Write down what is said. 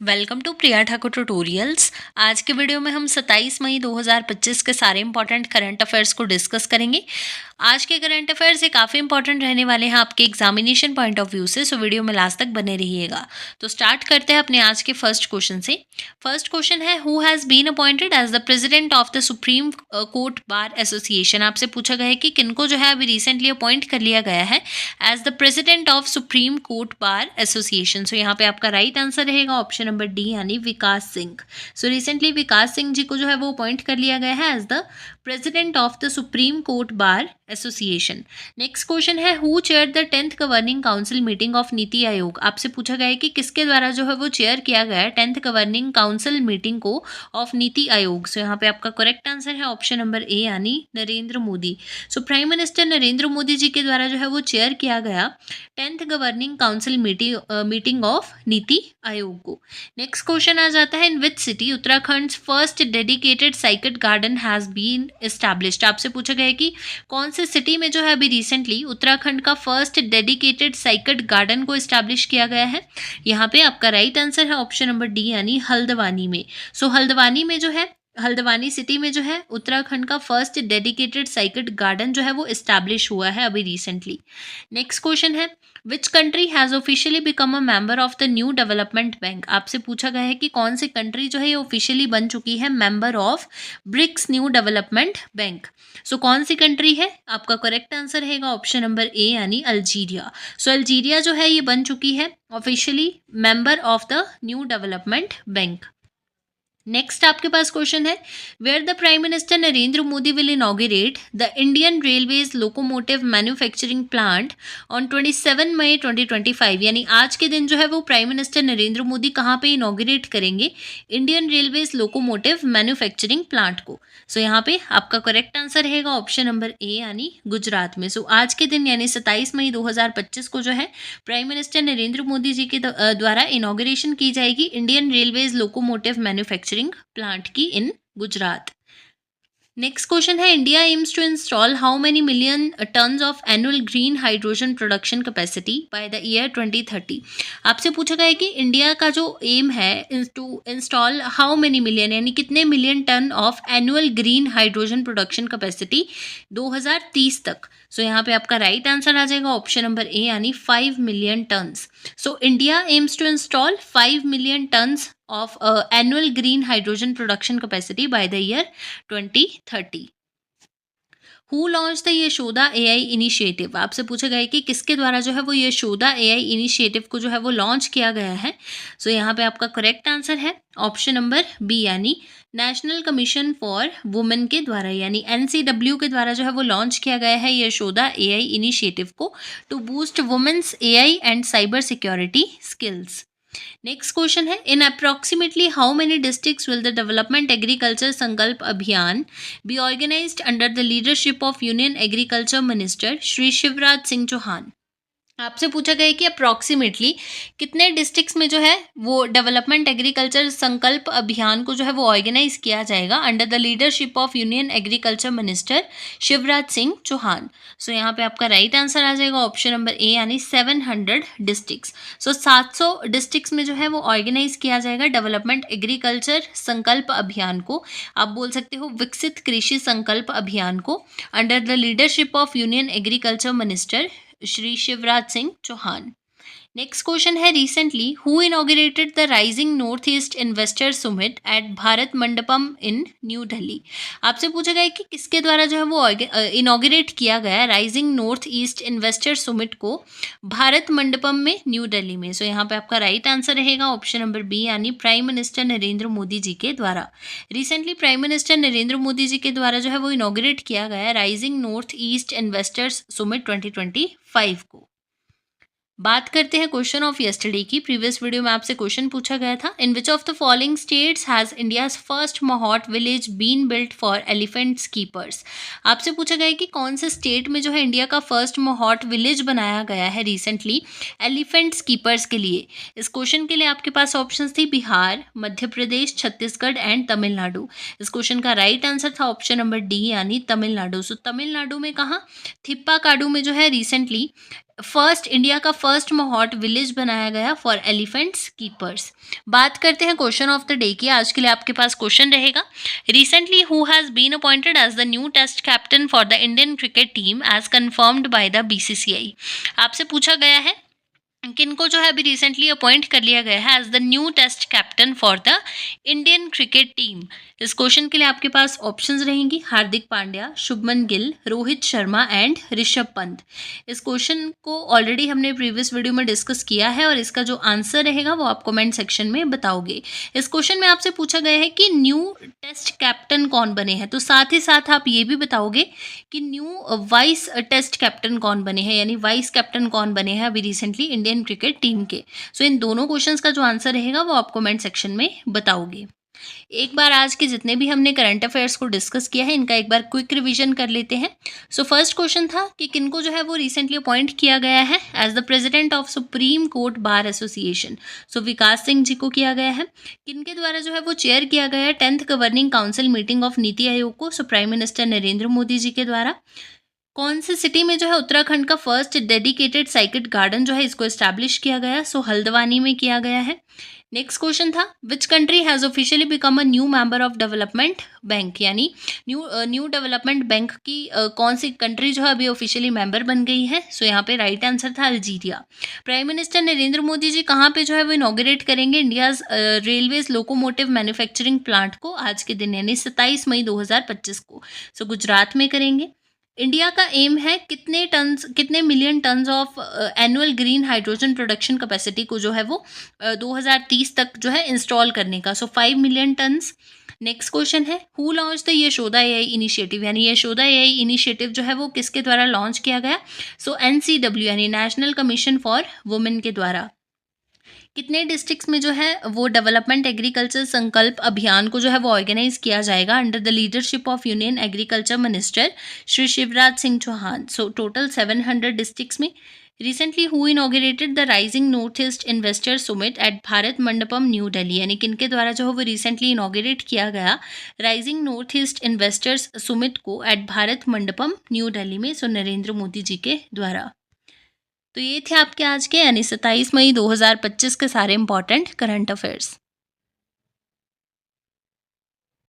Welcome to Priya Thakur tutorials. आज के video में हम 27 मई 2025 के सारे इंपॉर्टेंट करंट अफेयर्स को डिस्कस करेंगे। आज के करंट अफेयर्स ये काफ़ी इंपॉर्टेंट रहने वाले हैं आपके एग्जामिनेशन पॉइंट ऑफ व्यू से, सो वीडियो में लास्ट तक बने रहिएगा। तो स्टार्ट करते हैं अपने आज के फर्स्ट क्वेश्चन से। फर्स्ट क्वेश्चन है, who has been appointed as the president of the supreme court bar association. आपसे पूछा गया है कि किनको जो है अभी रिसेंटली अपॉइंट कर लिया गया है as the president of supreme court bar association. So यहाँ पे आपका राइट आंसर रहेगा ऑप्शन नंबर डी यानी विकास सिंह। सो रिसेंटली विकास सिंह जी को जो है वो अपॉइंट कर लिया गया है as the president of the supreme court bar association. Next question है, who chair the 10th governing council meeting of NITI Aayog. आपसे पूछा गया है कि किसके द्वारा जो है वो चेयर किया गया है 10th गवर्निंग काउंसिल मीटिंग को ऑफ नीति आयोग। सो यहाँ पे आपका करेक्ट आंसर है ऑप्शन नंबर ए यानी Narendra Modi. So prime minister Narendra Modi ji के द्वारा जो है वो चेयर किया गया 10th governing council meeting of NITI Aayog को। नेक्स्ट क्वेश्चन आ जाता है, in which city Uttarakhand first dedicated cycad garden has been established. आपसे पूछा गया है कि कौन से सिटी में जो है अभी रिसेंटली उत्तराखंड का फर्स्ट डेडिकेटेड साइकिट गार्डन को एस्टैब्लिश किया गया है। यहाँ पे आपका राइट आंसर है ऑप्शन नंबर डी यानी हल्द्वानी में। सो हल्द्वानी में जो है हल्द्वानी सिटी में जो है उत्तराखंड का फर्स्ट डेडिकेटेड साइकिट गार्डन जो है वो इस्टेब्लिश हुआ है अभी रिसेंटली। नेक्स्ट क्वेश्चन है, which country has officially become a member of the new development bank. आपसे पूछा गया है कि कौन सी कंट्री जो है ये ऑफिशियली बन चुकी है member of BRICS new development bank. So कौन सी कंट्री है, आपका करेक्ट आंसर रहेगा ऑप्शन नंबर ए यानी अल्जीरिया। सो अल्जीरिया जो है ये बन चुकी है officially member of the new development bank. Next आपके पास क्वेश्चन है, where the prime minister Narendra Modi will inaugurate the Indian railways locomotive manufacturing plant on 27 May 2025। यानी आज के दिन जो है वो प्राइम मिनिस्टर नरेंद्र मोदी कहाँ पे इनॉग्रेट करेंगे Indian railways locomotive manufacturing plant को। सो यहाँ पे आपका करेक्ट आंसर रहेगा ऑप्शन नंबर ए यानी गुजरात में। सो आज के दिन यानी 27 मई 2025 को जो है प्राइम मिनिस्टर नरेंद्र मोदी जी के द्वारा इनॉग्रेशन की जाएगी Indian railways locomotive manufacturing plant की इन गुजरात। नेक्स्ट क्वेश्चन है, India aims to install how many million tons of annual green hydrogen production capacity by the year 2030। आपसे पूछा गया है कि इंडिया का जो एम है to install how many million यानी कितने million ton of annual green hydrogen production capacity 2030 तक। सो यहाँ पे आपका राइट आंसर आ जाएगा ऑप्शन नंबर ए यानी 5 million tons. So India aims to install 5 million tons of annual green hydrogen production capacity by the year 2030। Who launch the Yashoda AI initiative. आपसे पूछा गया है कि किसके द्वारा जो है वो यशोदा एआई इनिशिएटिव को जो है वो लॉन्च किया गया है। सो यहाँ पे आपका करेक्ट आंसर है ऑप्शन नंबर बी यानी नेशनल कमीशन फॉर वुमेन के द्वारा यानी एनसीडब्ल्यू के द्वारा जो है वो लॉन्च किया गया है यशोदा एआई इनिशिएटिव को to boost women's AI and cyber security skills. Next question है, in approximately how many districts will the development agriculture Sankalp Abhiyan be organised under the leadership of union agriculture minister Shri Shivraj Singh Chouhan. आपसे पूछा गया है कि अप्रॉक्सीमेटली कितने districts में जो है वो डेवलपमेंट एग्रीकल्चर संकल्प अभियान को जो है वो ऑर्गेनाइज किया जाएगा under the leadership of union agriculture minister Shivraj Singh Chouhan. So यहाँ पे आपका राइट आंसर आ जाएगा ऑप्शन नंबर ए यानी 700 डिस्ट्रिक्ट्स। सो 700 डिस्ट्रिक्ट्स में जो है वो ऑर्गेनाइज किया जाएगा डेवलपमेंट एग्रीकल्चर संकल्प अभियान को। आप बोल सकते हो विकसित कृषि संकल्प अभियान को under the leadership of union agriculture minister Shri Shivraj Singh Chouhan. Next question है, recently who inaugurated the rising north east investor summit at Bharat Mandapam in new Delhi. आपसे पूछा गया है कि किसके द्वारा जो है वो इनॉग्रेट किया गया rising north east investor summit को भारत मंडपम में न्यू दिल्ली में। सो यहाँ पे आपका राइट आंसर रहेगा ऑप्शन नंबर बी यानी प्राइम मिनिस्टर नरेंद्र मोदी जी के द्वारा। Recently prime minister Narendra Modi ji के द्वारा जो है वो इनॉग्रेट किया गया rising north east investors summit 2025 को। बात करते हैं क्वेश्चन ऑफ यस्टरडे की। प्रीवियस वीडियो में आपसे क्वेश्चन पूछा गया था, in which of the following states has India's first mahout village been built for elephants keepers. आपसे पूछा गया है कि कौन से स्टेट में जो है इंडिया का फर्स्ट महाट विलेज बनाया गया है रिसेंटली एलिफेंट्स कीपर्स के लिए। इस क्वेश्चन के लिए आपके पास ऑप्शन थी बिहार, मध्य प्रदेश, छत्तीसगढ़ एंड तमिलनाडु। इस क्वेश्चन का राइट आंसर था ऑप्शन नंबर डी यानी तमिलनाडु। सो तमिलनाडु में कहाँ थिप्पाकाडू में जो है रिसेंटली फर्स्ट इंडिया का फर्स्ट मोहॉट विलेज बनाया गया फॉर एलिफेंट्स कीपर्स। बात करते हैं क्वेश्चन ऑफ द डे की। आज के लिए आपके पास क्वेश्चन रहेगा, recently who has been appointed as the new test captain for the Indian cricket team as confirmed by the BCCI. आपसे पूछा गया है किनको जो है अभी रिसेंटली अपॉइंट कर लिया गया है as the new test captain for the Indian cricket team. इस क्वेश्चन के लिए आपके पास ऑप्शंस रहेंगी, हार्दिक पांड्या, शुभमन गिल, रोहित शर्मा एंड ऋषभ पंत। इस क्वेश्चन को ऑलरेडी हमने प्रीवियस वीडियो में डिस्कस किया है और इसका जो आंसर रहेगा वो आप कमेंट सेक्शन में बताओगे। इस क्वेश्चन में आपसे पूछा गया है कि न्यू टेस्ट कैप्टन कौन बने हैं, तो साथ ही साथ आप ये भी बताओगे कि न्यू वाइस टेस्ट कैप्टन कौन बने हैं, यानी वाइस कैप्टन कौन बने हैं अभी रिसेंटली इंडियन क्रिकेट टीम के। सो इन दोनों क्वेश्चंस का जो आंसर रहेगा वो आप कमेंट सेक्शन में बताओगे। एक बार आज के जितने भी हमने करंट अफेयर्स को डिस्कस किया है इनका एक बार क्विक रिवीजन कर लेते हैं। सो फर्स्ट क्वेश्चन था कि किनको जो है वो रिसेंटली अपॉइंट किया गया है as the president of supreme court bar association. So Vikas Singh ji को किया गया है। किनके द्वारा जो है वो चेयर किया गया है 10th governing council meeting of NITI Aayog को। So prime minister Narendra Modi ji के द्वारा। कौन सी सिटी में जो है उत्तराखंड का फर्स्ट डेडिकेटेड साइकिट गार्डन जो है इसको एस्टैब्लिश किया गया, सो हल्द्वानी में किया गया है। नेक्स्ट क्वेश्चन था which country has officially become a new member of development bank, यानी न्यू डेवलपमेंट बैंक की कौन सी कंट्री जो है अभी ऑफिशियली मेंबर बन गई है। सो यहाँ पे राइट आंसर था Algeria. Prime minister Narendra Modi ji कहाँ पे जो है वो इनॉग्रेट करेंगे India's railways locomotive manufacturing plant को आज के दिन, यानी 27 मई 2025 को। सो गुजरात में करेंगे। इंडिया का एम है कितने million tons of annual green hydrogen production capacity को जो है वो 2030 तक जो है इंस्टॉल करने का। सो 5 मिलियन टन्स। नेक्स्ट क्वेश्चन है who launch the Yashoda AI initiative, यानी यशोदा एआई इनिशिएटिव जो है वो किसके द्वारा लॉन्च किया गया। सो एनसीडब्ल्यू यानी नेशनल कमीशन फॉर वुमेन के द्वारा। कितने डिस्ट्रिक्ट्स में जो है वो डेवलपमेंट एग्रीकल्चर संकल्प अभियान को जो है वो ऑर्गेनाइज किया जाएगा under the leadership of union agriculture minister Shri Shivraj Singh Chouhan. So total 700 districts में। Recently who inaugurated the rising north east investor summit at Bharat Mandapam new Delhi, यानी किनके द्वारा जो है वो रिसेंटली इनॉग्रेट किया गया rising north east investors Sumit को एट भारत मंडपम न्यू दिल्ली में। सो नरेंद्र मोदी जी के द्वारा। तो ये थे आपके आज के यानी 27 मई 2025 के सारे इंपॉर्टेंट करंट अफेयर्स।